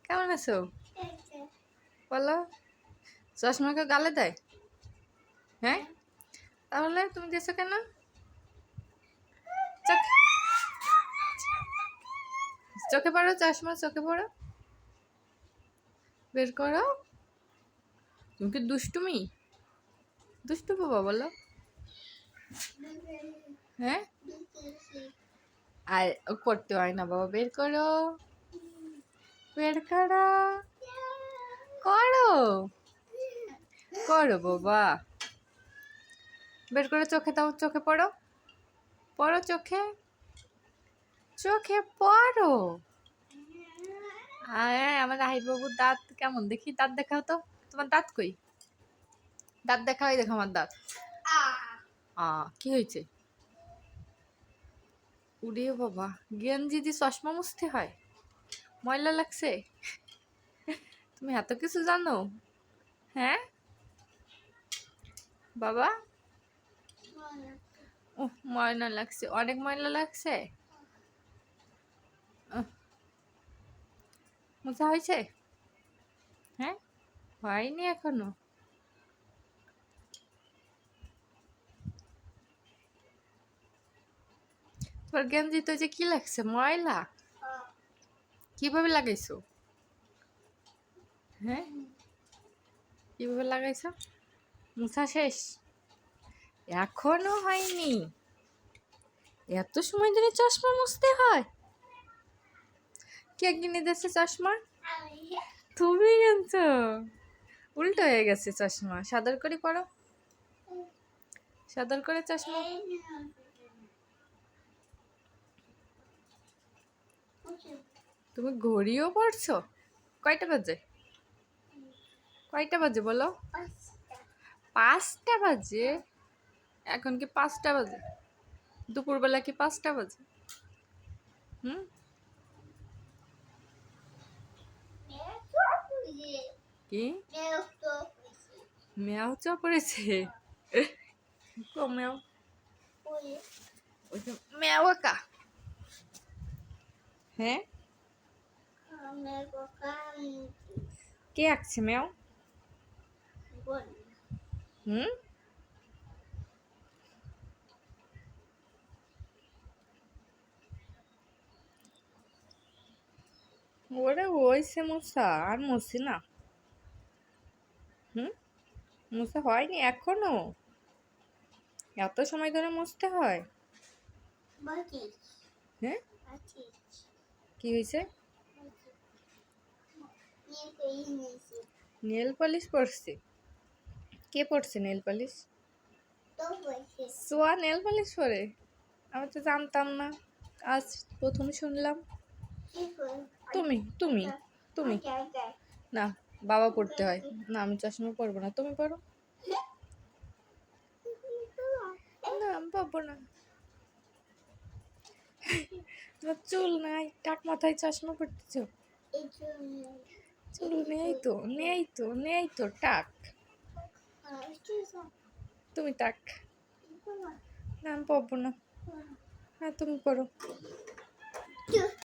কেমন আছো বলো? চশমাকে গালে দেয়? হ্যাঁ, তাহলে তুমি দিয়েছো কেন? চোখে পড়ো, চশমা চোখে পড়ো, বের করো। তুমি কি দুষ্টুমি, দুষ্টু বাবা বলো? হ্যাঁ, আর করতে হয় না বাবা, বের করো, বের করো, করো, করো বাবা, বের করে চোখে দাও, চোখে পড়ো, পড়ো চোখে, চোখে পড়ো। আমার রাহিব বাবুর দাঁত কেমন দেখি, দাঁত দেখাও তো, তোমার দাঁত কই? দাঁত দেখাও, দেখো আমার দাঁত। কি হয়েছে? উড়ে বাবা, গেঞ্জি দিয়ে চশমা মুছতে হয়? ময়লা লাগছে? তুমি এত কিছু জানো? হ্যাঁ বাবা, ময়লা লাগছে, অনেক ময়লা লাগছে। মোছা হয়েছে? হ্যাঁ, হয়নি এখনো। তোর গেঞ্জি তো যে কি লাগছে, ময়লা? কিভাবে লাগাইছো? হ্যাঁ, কিভাবে লাগাইছো? মুছা শেষ? এখনো হয়নি? এত সময় ধরে চশমা মুছতে হয়? কে কিনে দিয়েছে চশমা? তুমি কিনছো? উল্টো হয়ে গেছে চশমা, সাদর করে পড়ো, সাদর করে চশমা। তুমি ঘড়িও পড়ছো? কয়টা বাজে? কয়টা বাজে বলো? 5টা বাজে? এখন কি 5টা বাজে? দুপুরবেলা কি 5টা বাজে? হুম, কি মেয়াও চা পড়েছে? মেয়াও, মেয়াও একা? হ্যাঁ, কে আঁকছে মেয়াও? হুম, ওরে হয়েছে মোছা, আর মুছি না। হুম, মুছা হয়নি এখনো? এত সময় ধরে মুছতে হয়? হ্যাঁ, কি হয়েছে? নেল পলিশ পড়ছে? কে পড়ছে নেল পলিশ? সোয়া নেল পলিশ পরে? আমি তো জানতাম না, আজ প্রথম শুনলাম। তুমি তুমি তুমি না, বাবা পড়তে হয় না, আমি চশমা পরবো না, তুমি পড়ো। না, আমি পাবো না। তোমার চুল নাই, টাক মাথায় চশমা পড়তেছ? চুল নেই তো, নেই তো, নেই তো টাক। তুমি টাক। না, আমি পাবো না। হ্যাঁ, তুমি পড়ো।